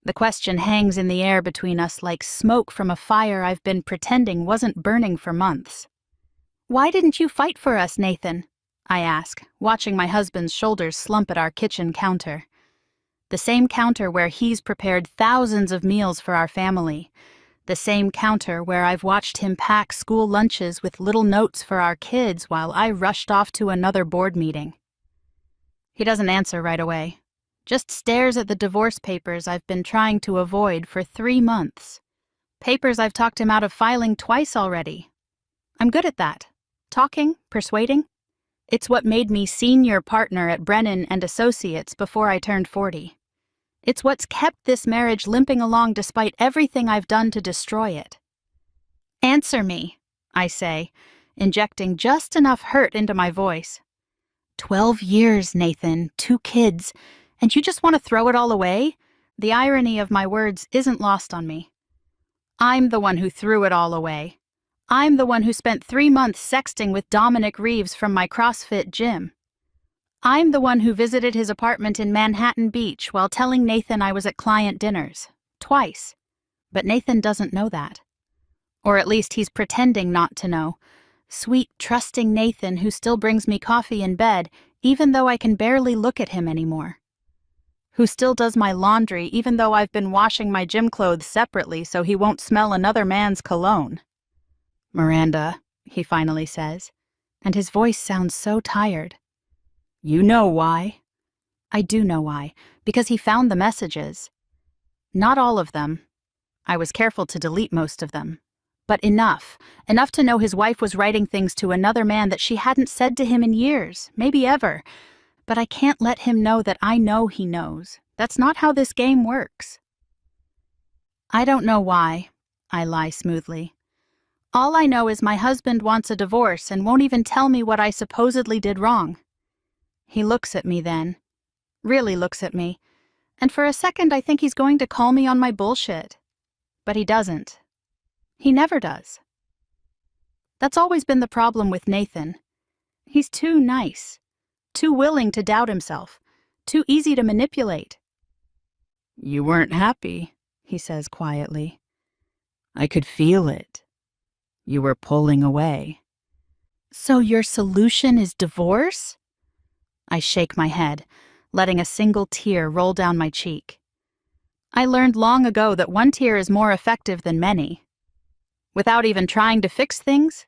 The question hangs in the air between us like smoke from a fire I've been pretending wasn't burning for months. "Why didn't you fight for us, Nathan?" I ask, watching my husband's shoulders slump at our kitchen counter. The same counter where he's prepared thousands of meals for our family. The same counter where I've watched him pack school lunches with little notes for our kids while I rushed off to another board meeting. He doesn't answer right away, just stares at the divorce papers I've been trying to avoid for 3 months. Papers I've talked him out of filing twice already. I'm good at that. Talking, persuading. It's what made me senior partner at Brennan and Associates before I turned 40. It's what's kept this marriage limping along despite everything I've done to destroy it. "Answer me," I say, injecting just enough hurt into my voice. 12 years, Nathan, 2 kids, and you just want to throw it all away? The irony of my words isn't lost on me. I'm the one who threw it all away. I'm the one who spent 3 months sexting with Dominic Reeves from my CrossFit gym. I'm the one who visited his apartment in Manhattan Beach while telling Nathan I was at client dinners. Twice. But Nathan doesn't know that. Or at least he's pretending not to know. Sweet, trusting Nathan who still brings me coffee in bed, even though I can barely look at him anymore. Who still does my laundry even though I've been washing my gym clothes separately so he won't smell another man's cologne. "Miranda," he finally says, and his voice sounds so tired. "You know why." I do know why, because he found the messages. Not all of them. I was careful to delete most of them. But enough to know his wife was writing things to another man that she hadn't said to him in years, maybe ever. But I can't let him know that I know he knows. That's not how this game works. "I don't know why," I lie smoothly. "All I know is my husband wants a divorce and won't even tell me what I supposedly did wrong." He looks at me then. Really looks at me. And for a second I think he's going to call me on my bullshit. But he doesn't. He never does. That's always been the problem with Nathan. He's too nice. Too willing to doubt himself. Too easy to manipulate. "You weren't happy," he says quietly. "I could feel it. You were pulling away." "So your solution is divorce?" I shake my head, letting a single tear roll down my cheek. I learned long ago that one tear is more effective than many. Without even trying to fix things?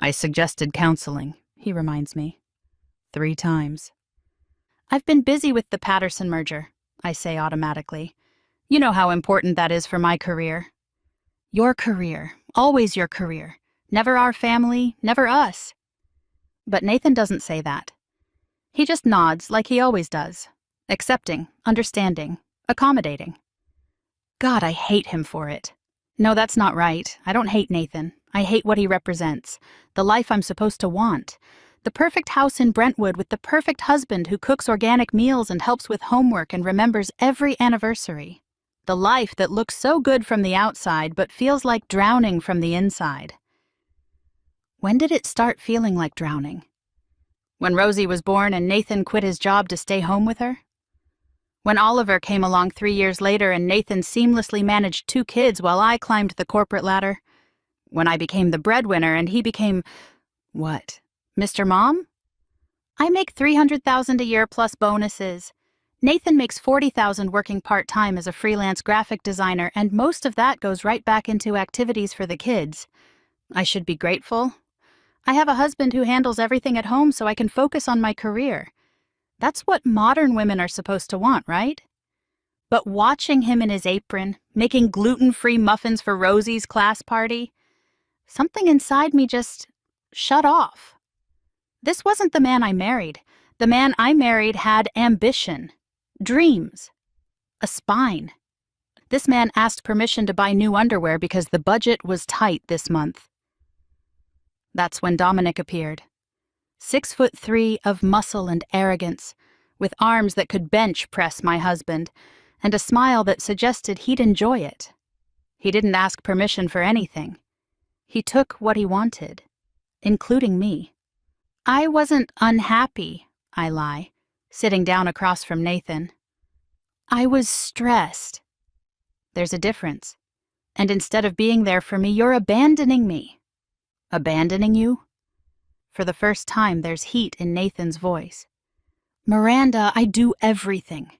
"I suggested counseling," he reminds me. 3 times. "I've been busy with the Patterson merger," I say automatically. "You know how important that is for my career." "Your career. Always your career. Never our family, never us." But Nathan doesn't say that. He just nods like he always does. Accepting, understanding, accommodating. God, I hate him for it. No, that's not right. I don't hate Nathan. I hate what he represents. The life I'm supposed to want. The perfect house in Brentwood with the perfect husband who cooks organic meals and helps with homework and remembers every anniversary. The life that looks so good from the outside but feels like drowning from the inside. When did it start feeling like drowning? When Rosie was born and Nathan quit his job to stay home with her? When Oliver came along 3 years later and Nathan seamlessly managed 2 kids while I climbed the corporate ladder? When I became the breadwinner and he became, what, Mr. Mom? I make $300,000 a year plus bonuses. Nathan makes $40,000 working part-time as a freelance graphic designer, and most of that goes right back into activities for the kids. I should be grateful. I have a husband who handles everything at home so I can focus on my career. That's what modern women are supposed to want, right? But watching him in his apron, making gluten-free muffins for Rosie's class party, something inside me just shut off. This wasn't the man I married. The man I married had ambition, dreams, a spine. This man asked permission to buy new underwear because the budget was tight this month. That's when Dominic appeared. 6'3" of muscle and arrogance, with arms that could bench press my husband, and a smile that suggested he'd enjoy it. He didn't ask permission for anything. He took what he wanted, including me. I wasn't unhappy, I lie, sitting down across from Nathan. I was stressed. There's a difference. And instead of being there for me, you're abandoning me. Abandoning you? For the first time, there's heat in Nathan's voice. Miranda, I do everything.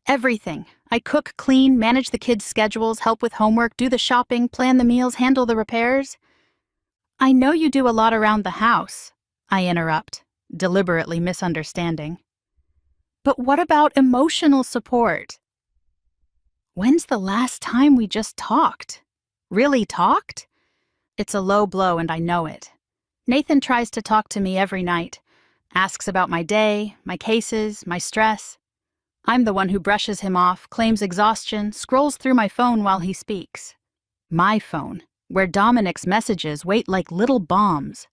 Everything. I cook, clean, manage the kids' schedules, help with homework, do the shopping, plan the meals, handle the repairs. I know you do a lot around the house, I interrupt, deliberately misunderstanding. But what about emotional support? When's the last time we just talked? Really talked? It's a low blow and I know it. Nathan tries to talk to me every night, asks about my day, my cases, my stress. I'm the one who brushes him off, claims exhaustion, scrolls through my phone while he speaks. My phone, where Dominic's messages wait like little bombs.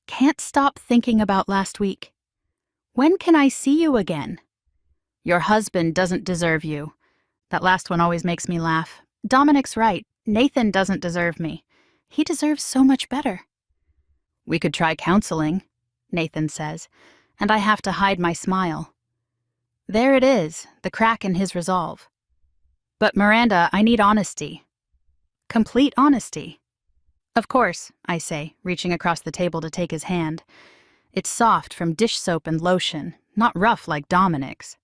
Can't stop thinking about last week. When can I see you again? Your husband doesn't deserve you. That last one always makes me laugh. Dominic's right. Nathan doesn't deserve me. He deserves so much better. We could try counseling, Nathan says, and I have to hide my smile. There it is, the crack in his resolve. But Miranda, I need honesty. Complete honesty. Of course, I say, reaching across the table to take his hand. It's soft from dish soap and lotion, not rough like Dominic's.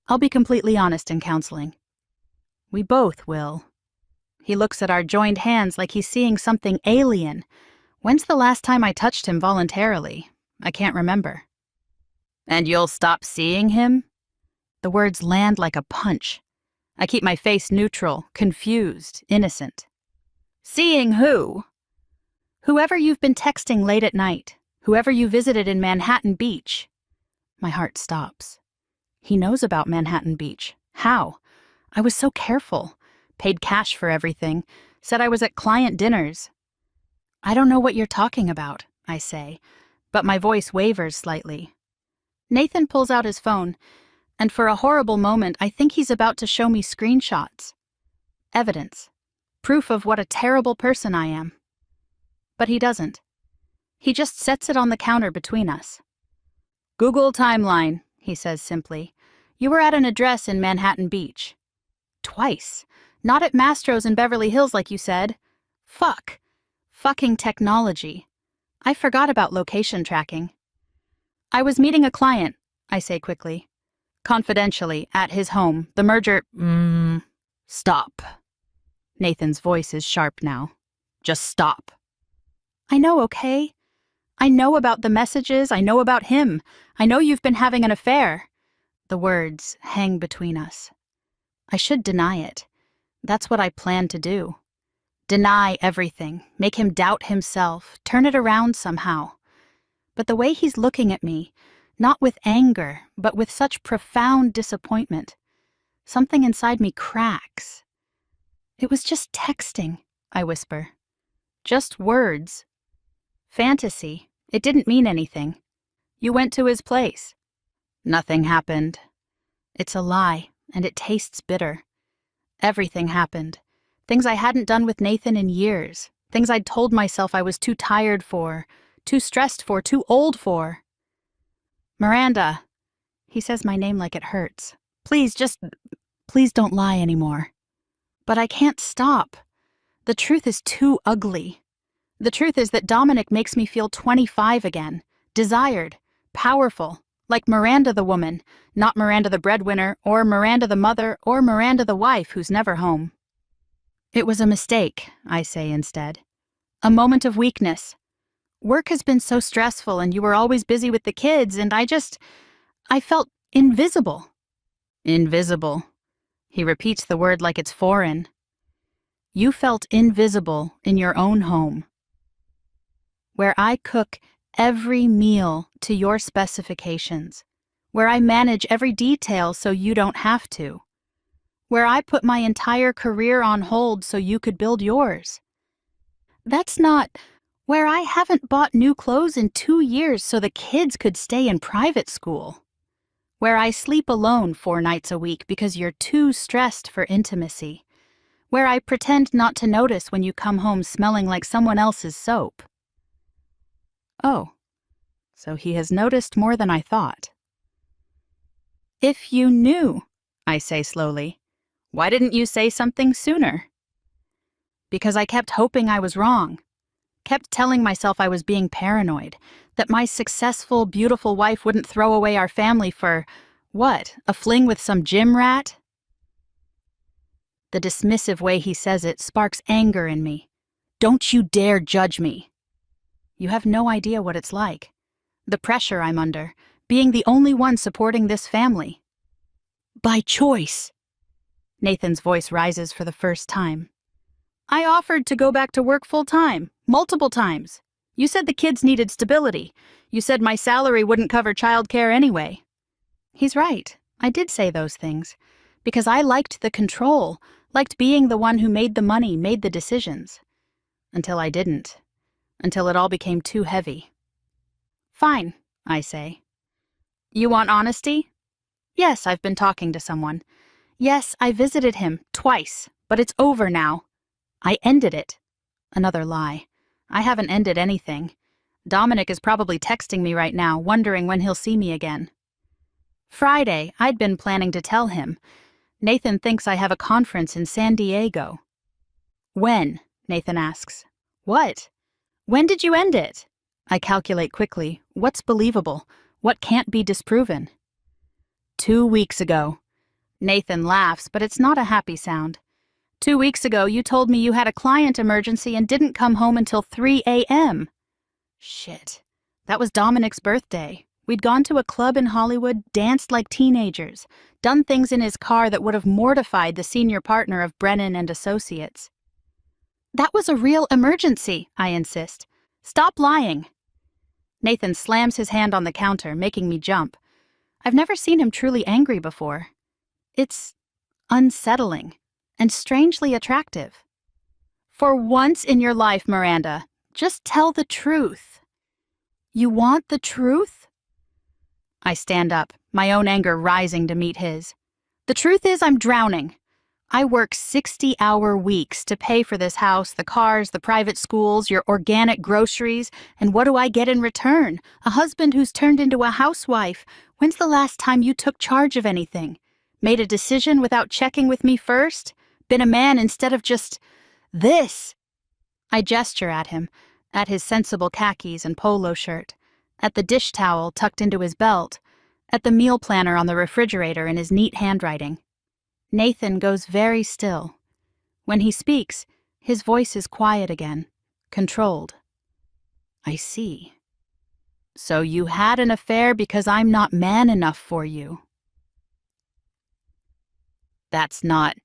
I'll be completely honest in counseling. We both will. He looks at our joined hands like he's seeing something alien. When's the last time I touched him voluntarily? I can't remember. And you'll stop seeing him? The words land like a punch. I keep my face neutral, confused, innocent. Seeing who? Whoever you've been texting late at night, whoever you visited in Manhattan Beach. My heart stops. He knows about Manhattan Beach. How? I was so careful. Paid cash for everything. Said I was at client dinners. I don't know what you're talking about, I say, but my voice wavers slightly. Nathan pulls out his phone, and for a horrible moment I think he's about to show me screenshots. Evidence. Proof of what a terrible person I am. But he doesn't. He just sets it on the counter between us. Google timeline, he says simply. You were at an address in Manhattan Beach. Twice. Not at Mastro's in Beverly Hills like you said. Fuck. Fucking technology. I forgot about location tracking. I was meeting a client, I say quickly. Confidentially, at his home. The merger... Stop. Nathan's voice is sharp now. Just stop. I know, okay? I know about the messages. I know about him. I know you've been having an affair. The words hang between us. I should deny it. That's what I plan to do. Deny everything, make him doubt himself, turn it around somehow. But the way he's looking at me, not with anger, but with such profound disappointment, something inside me cracks. It was just texting, I whisper. Just words. Fantasy. It didn't mean anything. You went to his place. Nothing happened. It's a lie, and it tastes bitter. Everything happened. Things I hadn't done with Nathan in years. Things I'd told myself I was too tired for, too stressed for, too old for. Miranda. He says my name like it hurts. Please don't lie anymore. But I can't stop. The truth is too ugly. The truth is that Dominic makes me feel 25 again, desired, powerful, like Miranda the woman, not Miranda the breadwinner, or Miranda the mother, or Miranda the wife who's never home. It was a mistake, I say instead. A moment of weakness. Work has been so stressful and you were always busy with the kids and I felt invisible. Invisible. He repeats the word like it's foreign. You felt invisible in your own home. Where I cook every meal to your specifications. Where I manage every detail so you don't have to. Where I put my entire career on hold so you could build yours. That's not where I haven't bought new clothes in 2 years so the kids could stay in private school. Where I sleep alone 4 nights a week because you're too stressed for intimacy. Where I pretend not to notice when you come home smelling like someone else's soap. Oh, so he has noticed more than I thought. If you knew, I say slowly. Why didn't you say something sooner? Because I kept hoping I was wrong. Kept telling myself I was being paranoid, that my successful, beautiful wife wouldn't throw away our family for, what, a fling with some gym rat? The dismissive way he says it sparks anger in me. Don't you dare judge me. You have no idea what it's like. The pressure I'm under, being the only one supporting this family. By choice. Nathan's voice rises for the first time. I offered to go back to work full-time, multiple times. You said the kids needed stability. You said my salary wouldn't cover childcare anyway. He's right. I did say those things. Because I liked the control, liked being the one who made the money, made the decisions. Until I didn't. Until it all became too heavy. Fine, I say. You want honesty? Yes, I've been talking to someone. Yes, I visited him twice, but it's over now. I ended it. Another lie. I haven't ended anything. Dominic is probably texting me right now, wondering when he'll see me again. Friday, I'd been planning to tell him. Nathan thinks I have a conference in San Diego. When? Nathan asks. What? When did you end it? I calculate quickly. What's believable? What can't be disproven? 2 weeks ago. Nathan laughs, but it's not a happy sound. 2 weeks ago, you told me you had a client emergency and didn't come home until 3 a.m. Shit. That was Dominic's birthday. We'd gone to a club in Hollywood, danced like teenagers, done things in his car that would have mortified the senior partner of Brennan and Associates. That was a real emergency, I insist. Stop lying. Nathan slams his hand on the counter, making me jump. I've never seen him truly angry before. It's unsettling. And strangely attractive. For once in your life, Miranda, just tell the truth. You want the truth? I stand up, my own anger rising to meet his. The truth is I'm drowning. I work 60-hour weeks to pay for this house, the cars, the private schools, your organic groceries, and what do I get in return? A husband who's turned into a housewife. When's the last time you took charge of anything? Made a decision without checking with me first? Been a man instead of just this. I gesture at him, at his sensible khakis and polo shirt, at the dish towel tucked into his belt, at the meal planner on the refrigerator in his neat handwriting. Nathan goes very still. When he speaks, his voice is quiet again, controlled. I see. So you had an affair because I'm not man enough for you. That's not.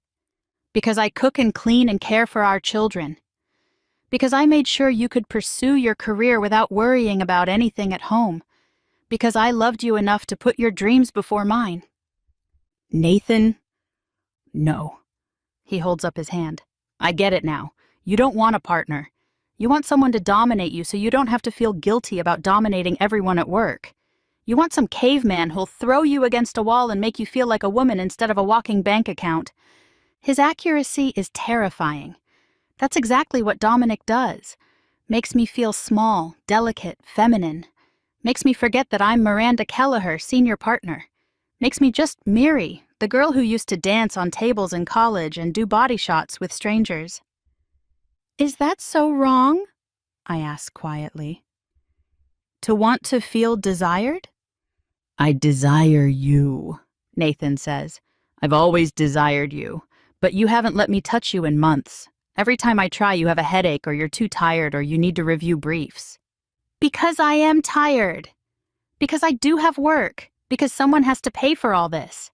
Because I cook and clean and care for our children. Because I made sure you could pursue your career without worrying about anything at home. Because I loved you enough to put your dreams before mine. Nathan? No. He holds up his hand. I get it now. You don't want a partner. You want someone to dominate you so you don't have to feel guilty about dominating everyone at work. You want some caveman who'll throw you against a wall and make you feel like a woman instead of a walking bank account. His accuracy is terrifying. That's exactly what Dominic does. Makes me feel small, delicate, feminine. Makes me forget that I'm Miranda Kelleher, senior partner. Makes me just Miri, the girl who used to dance on tables in college and do body shots with strangers. Is that so wrong? I ask quietly. To want to feel desired? I desire you, Nathan says. I've always desired you. But you haven't let me touch you in months. Every time I try, you have a headache or you're too tired or you need to review briefs. Because I am tired. Because I do have work. Because someone has to pay for all this.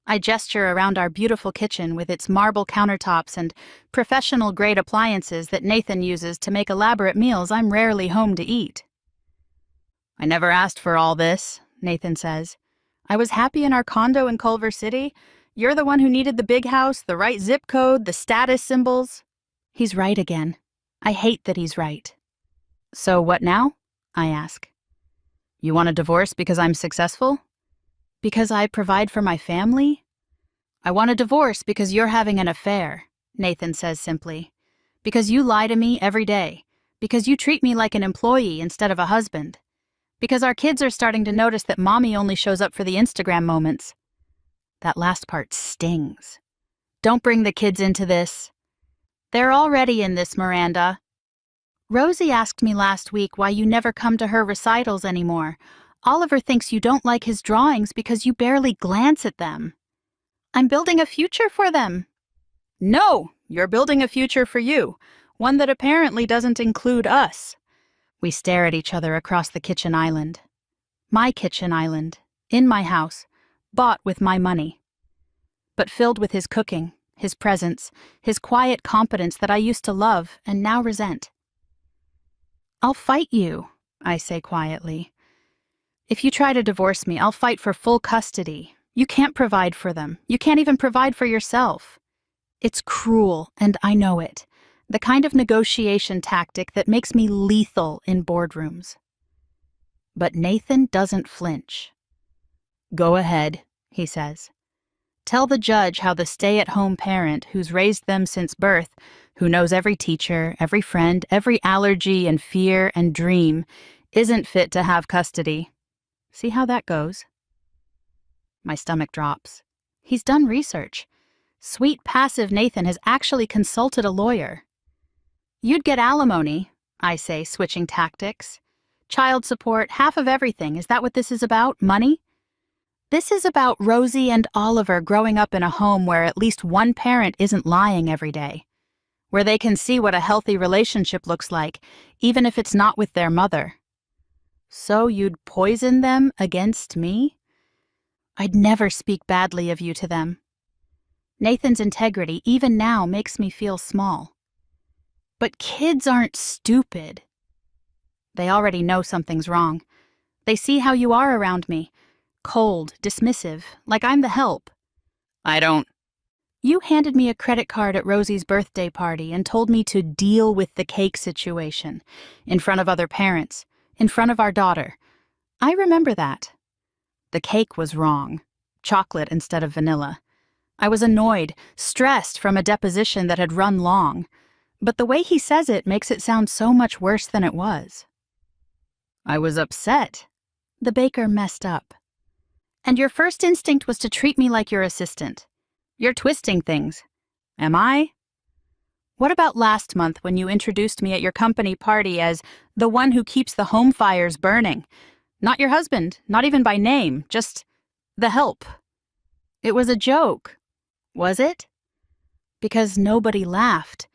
I gesture around our beautiful kitchen with its marble countertops and professional-grade appliances that Nathan uses to make elaborate meals I'm rarely home to eat. I never asked for all this, Nathan says. I was happy in our condo in Culver City. You're the one who needed the big house, the right zip code, the status symbols. He's right again. I hate that he's right. So what now? I ask. You want a divorce because I'm successful? Because I provide for my family? I want a divorce because you're having an affair, Nathan says simply. Because you lie to me every day. Because you treat me like an employee instead of a husband. Because our kids are starting to notice that mommy only shows up for the Instagram moments. That last part stings. Don't bring the kids into this. They're already in this, Miranda. Rosie asked me last week why you never come to her recitals anymore. Oliver thinks you don't like his drawings because you barely glance at them. I'm building a future for them. No, you're building a future for you, one that apparently doesn't include us. We stare at each other across the kitchen island. My kitchen island, in my house, bought with my money. But filled with his cooking, his presence, his quiet competence that I used to love and now resent. I'll fight you, I say quietly. If you try to divorce me, I'll fight for full custody. You can't provide for them. You can't even provide for yourself. It's cruel, and I know it. The kind of negotiation tactic that makes me lethal in boardrooms. But Nathan doesn't flinch. Go ahead, he says. Tell the judge how the stay-at-home parent who's raised them since birth, who knows every teacher, every friend, every allergy and fear and dream, isn't fit to have custody. See how that goes? My stomach drops. He's done research. Sweet, passive Nathan has actually consulted a lawyer. You'd get alimony, I say, switching tactics. Child support, half of everything. Is that what this is about? Money? This is about Rosie and Oliver growing up in a home where at least one parent isn't lying every day, where they can see what a healthy relationship looks like, even if it's not with their mother. So you'd poison them against me? I'd never speak badly of you to them. Nathan's integrity, even now, makes me feel small. But kids aren't stupid. They already know something's wrong. They see how you are around me. Cold, dismissive, like I'm the help. I don't. You handed me a credit card at Rosie's birthday party and told me to deal with the cake situation, in front of other parents, in front of our daughter. I remember that. The cake was wrong. Chocolate instead of vanilla. I was annoyed, stressed from a deposition that had run long. But the way he says it makes it sound so much worse than it was. I was upset. The baker messed up. And your first instinct was to treat me like your assistant. You're twisting things. Am I? What about last month when you introduced me at your company party as the one who keeps the home fires burning? Not your husband, not even by name, just the help. It was a joke. Was it? Because nobody laughed.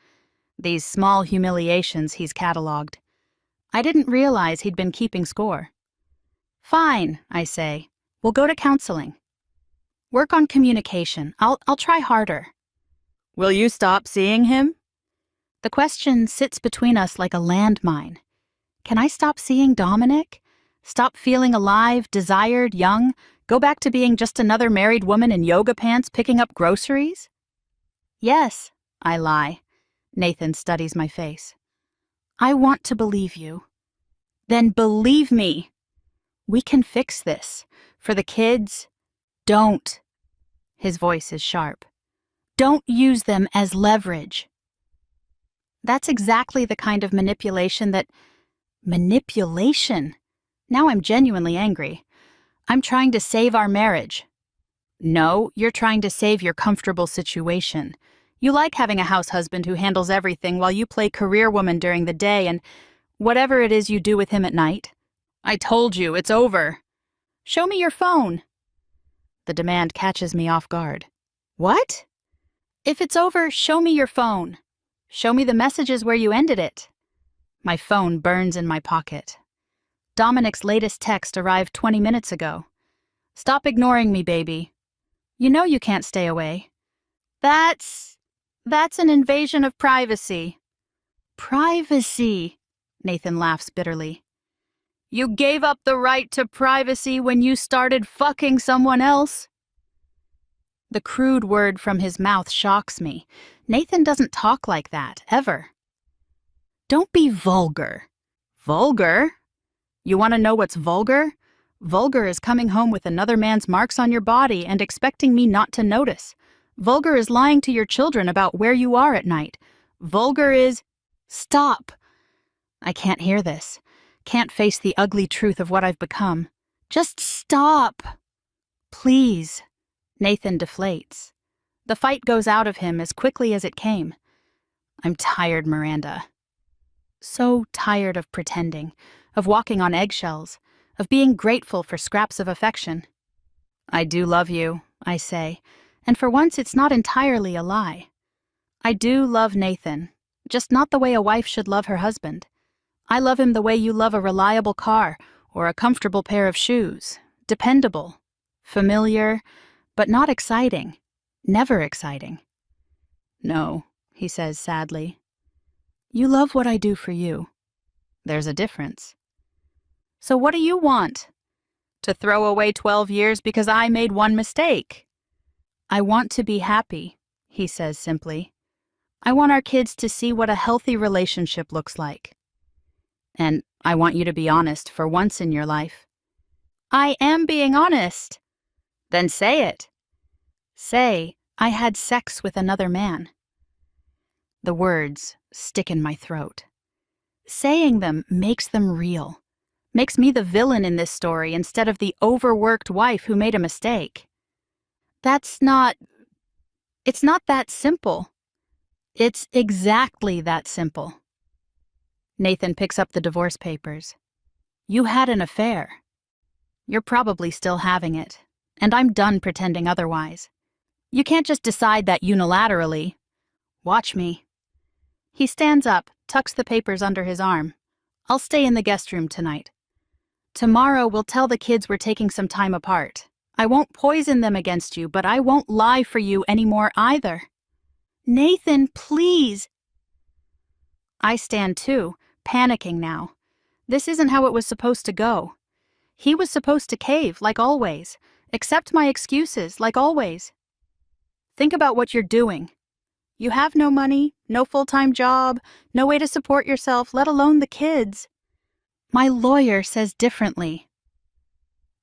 These small humiliations he's cataloged. I didn't realize he'd been keeping score. Fine, I say. We'll go to counseling. Work on communication. I'll try harder. Will you stop seeing him? The question sits between us like a landmine. Can I stop seeing Dominic? Stop feeling alive, desired, young? Go back to being just another married woman in yoga pants picking up groceries? Yes, I lie. Nathan studies my face. I want to believe you. Then believe me. We can fix this. For the kids, don't. His voice is sharp. Don't use them as leverage. That's exactly the kind of manipulation that... Manipulation? Now I'm genuinely angry. I'm trying to save our marriage. No, you're trying to save your comfortable situation. You like having a house husband who handles everything while you play career woman during the day and whatever it is you do with him at night. I told you, it's over. Show me your phone. The demand catches me off guard. What? If it's over, show me your phone. Show me the messages where you ended it. My phone burns in my pocket. Dominic's latest text arrived 20 minutes ago. Stop ignoring me, baby. You know you can't stay away. That's an invasion of privacy. Privacy, Nathan laughs bitterly. You gave up the right to privacy when you started fucking someone else. The crude word from his mouth shocks me. Nathan doesn't talk like that, ever. Don't be vulgar. Vulgar? You want to know what's vulgar? Vulgar is coming home with another man's marks on your body and expecting me not to notice. Vulgar is lying to your children about where you are at night. Vulgar is... Stop. I can't hear this. Can't face the ugly truth of what I've become. Just stop. Please. Nathan deflates. The fight goes out of him as quickly as it came. I'm tired, Miranda. So tired of pretending, of walking on eggshells, of being grateful for scraps of affection. I do love you, I say, and for once it's not entirely a lie. I do love Nathan, just not the way a wife should love her husband. I love him the way you love a reliable car or a comfortable pair of shoes, dependable, familiar, but not exciting, never exciting. No, he says sadly. You love what I do for you. There's a difference. So what do you want? To throw away 12 years because I made one mistake? I want to be happy, he says simply. I want our kids to see what a healthy relationship looks like. And I want you to be honest for once in your life. I am being honest. Then say it. Say, I had sex with another man. The words stick in my throat. Saying them makes them real. Makes me the villain in this story instead of the overworked wife who made a mistake. It's not that simple. It's exactly that simple. Nathan picks up the divorce papers. You had an affair. You're probably still having it, and I'm done pretending otherwise. You can't just decide that unilaterally. Watch me. He stands up, tucks the papers under his arm. I'll stay in the guest room tonight. Tomorrow we'll tell the kids we're taking some time apart. I won't poison them against you, but I won't lie for you anymore either. Nathan, please. I stand too, panicking now. This isn't how it was supposed to go. He was supposed to cave, like always, accept my excuses, like always. Think about what you're doing. You have no money, no full-time job, no way to support yourself, let alone the kids. My lawyer says differently.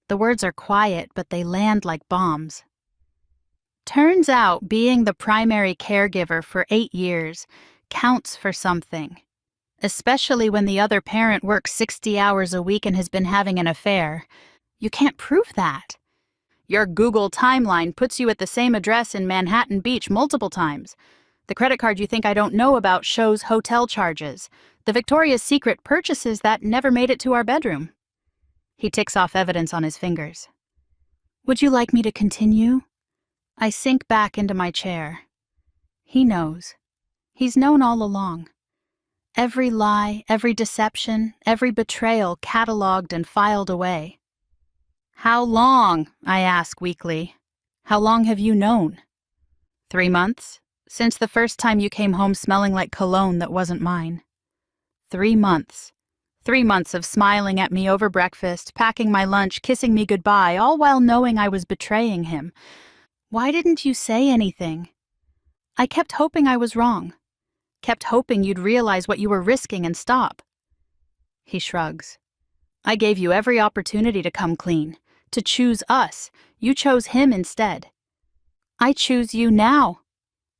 The words are quiet, but they land like bombs. Turns out being the primary caregiver for 8 years counts for something, especially when the other parent works 60 hours a week and has been having an affair. You can't prove that. Your Google timeline puts you at the same address in Manhattan Beach multiple times. The credit card you think I don't know about shows hotel charges. The Victoria's Secret purchases that never made it to our bedroom. He ticks off evidence on his fingers. Would you like me to continue? I sink back into my chair. He knows. He's known all along. Every lie, every deception, every betrayal cataloged and filed away. How long? I ask weakly. How long have you known? 3 months? Since the first time you came home smelling like cologne that wasn't mine. 3 months. 3 months of smiling at me over breakfast, packing my lunch, kissing me goodbye, all while knowing I was betraying him. Why didn't you say anything? I kept hoping I was wrong. Kept hoping you'd realize what you were risking and stop. He shrugs. I gave you every opportunity to come clean, to choose us. You chose him instead. I choose you now.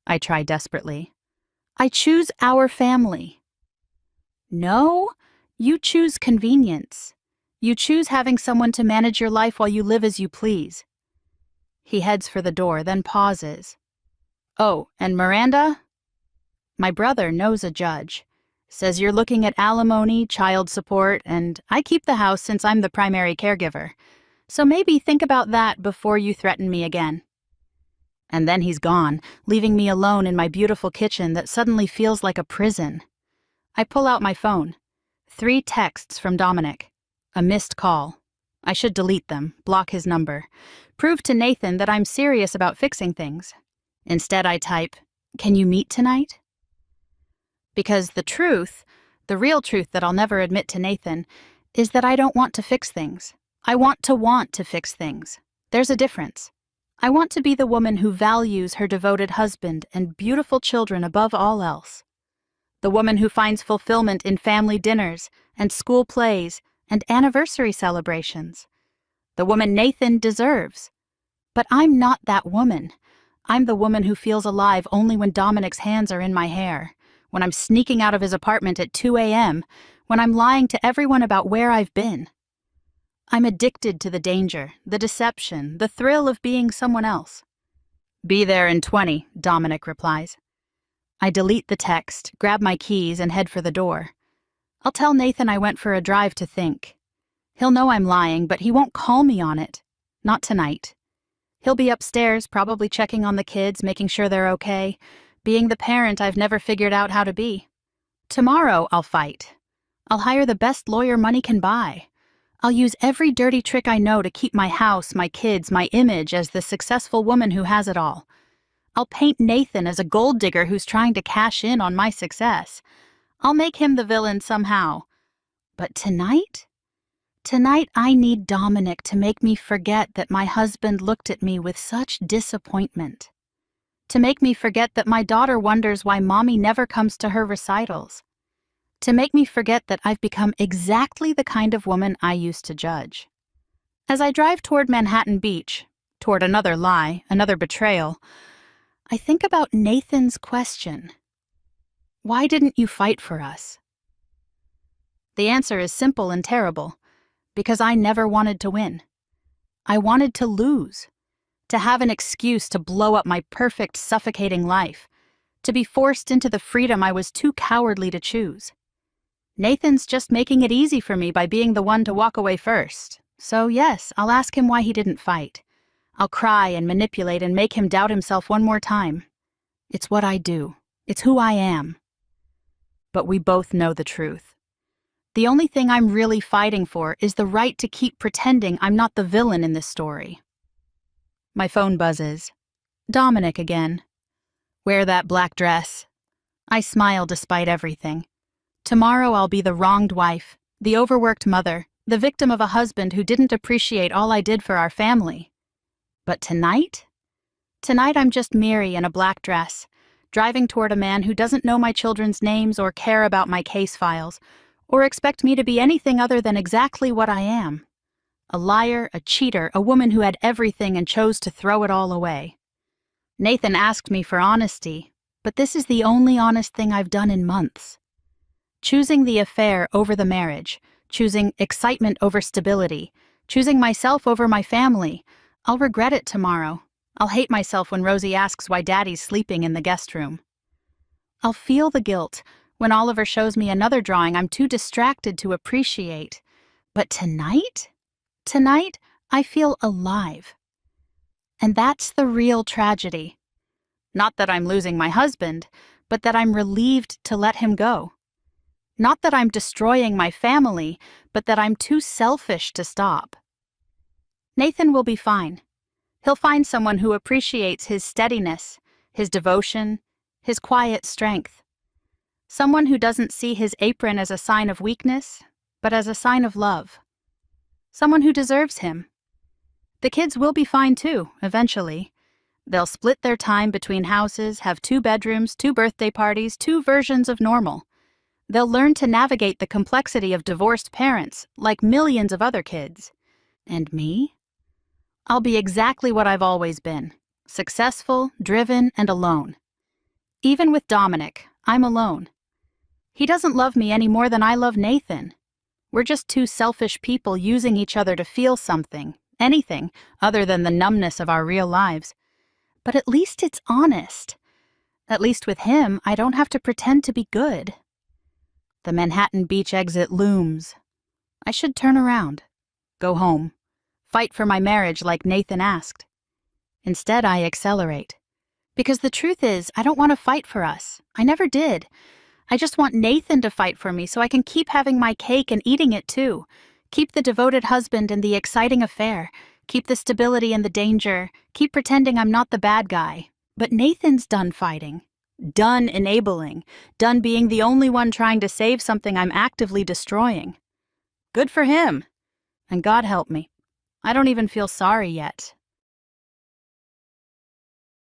I try desperately. I choose our family. No, you choose convenience. You choose having someone to manage your life while you live as you please. He heads for the door, then pauses. Oh, and Miranda? My brother knows a judge. Says you're looking at alimony, child support, and I keep the house since I'm the primary caregiver. So maybe think about that before you threaten me again. And then he's gone, leaving me alone in my beautiful kitchen that suddenly feels like a prison. I pull out my phone. 3 texts from Dominic. A missed call. I should delete them, block his number. Prove to Nathan that I'm serious about fixing things. Instead I type, "Can you meet tonight?" Because the truth, the real truth that I'll never admit to Nathan, is that I don't want to fix things. I want to fix things. There's a difference. I want to be the woman who values her devoted husband and beautiful children above all else. The woman who finds fulfillment in family dinners and school plays and anniversary celebrations. The woman Nathan deserves. But I'm not that woman. I'm the woman who feels alive only when Dominic's hands are in my hair, when I'm sneaking out of his apartment at 2 a.m., when I'm lying to everyone about where I've been. I'm addicted to the danger, the deception, the thrill of being someone else. Be there in 20, Dominic replies. I delete the text, grab my keys, and head for the door. I'll tell Nathan I went for a drive to think. He'll know I'm lying, but he won't call me on it. Not tonight. He'll be upstairs, probably checking on the kids, making sure they're okay, being the parent I've never figured out how to be. Tomorrow, I'll fight. I'll hire the best lawyer money can buy. I'll use every dirty trick I know to keep my house, my kids, my image as the successful woman who has it all. I'll paint Nathan as a gold digger who's trying to cash in on my success. I'll make him the villain somehow. But tonight? Tonight I need Dominic to make me forget that my husband looked at me with such disappointment. To make me forget that my daughter wonders why mommy never comes to her recitals. To make me forget that I've become exactly the kind of woman I used to judge. As I drive toward Manhattan Beach, toward another lie, another betrayal, I think about Nathan's question. Why didn't you fight for us? The answer is simple and terrible. Because I never wanted to win. I wanted to lose. To have an excuse to blow up my perfect, suffocating life. To be forced into the freedom I was too cowardly to choose. Nathan's just making it easy for me by being the one to walk away first. So yes, I'll ask him why he didn't fight. I'll cry and manipulate and make him doubt himself one more time. It's what I do. It's who I am. But we both know the truth. The only thing I'm really fighting for is the right to keep pretending I'm not the villain in this story. My phone buzzes. Dominic again. Wear that black dress. I smile despite everything. Tomorrow I'll be the wronged wife, the overworked mother, the victim of a husband who didn't appreciate all I did for our family. But tonight? Tonight I'm just Mary in a black dress, driving toward a man who doesn't know my children's names or care about my case files, or expect me to be anything other than exactly what I am. A liar, a cheater, a woman who had everything and chose to throw it all away. Nathan asked me for honesty, but this is the only honest thing I've done in months. Choosing the affair over the marriage, choosing excitement over stability, choosing myself over my family. I'll regret it tomorrow. I'll hate myself when Rosie asks why Daddy's sleeping in the guest room. I'll feel the guilt when Oliver shows me another drawing I'm too distracted to appreciate. But tonight? Tonight, I feel alive. And that's the real tragedy. Not that I'm losing my husband, but that I'm relieved to let him go. Not that I'm destroying my family, but that I'm too selfish to stop. Nathan will be fine. He'll find someone who appreciates his steadiness, his devotion, his quiet strength. Someone who doesn't see his apron as a sign of weakness, but as a sign of love. Someone who deserves him. The kids will be fine too, eventually. They'll split their time between houses, have 2 bedrooms, 2 birthday parties, 2 versions of normal. They'll learn to navigate the complexity of divorced parents, like millions of other kids. And me? I'll be exactly what I've always been. Successful, driven, and alone. Even with Dominic, I'm alone. He doesn't love me any more than I love Nathan. We're just 2 selfish people using each other to feel something, anything, other than the numbness of our real lives. But at least it's honest. At least with him, I don't have to pretend to be good. The Manhattan Beach exit looms. I should turn around. Go home. Fight for my marriage like Nathan asked. Instead, I accelerate. Because the truth is, I don't want to fight for us. I never did. I just want Nathan to fight for me so I can keep having my cake and eating it too. Keep the devoted husband and the exciting affair. Keep the stability and the danger. Keep pretending I'm not the bad guy. But Nathan's done fighting. Done enabling. Done being the only one trying to save something I'm actively destroying. Good for him. And God help me. I don't even feel sorry yet.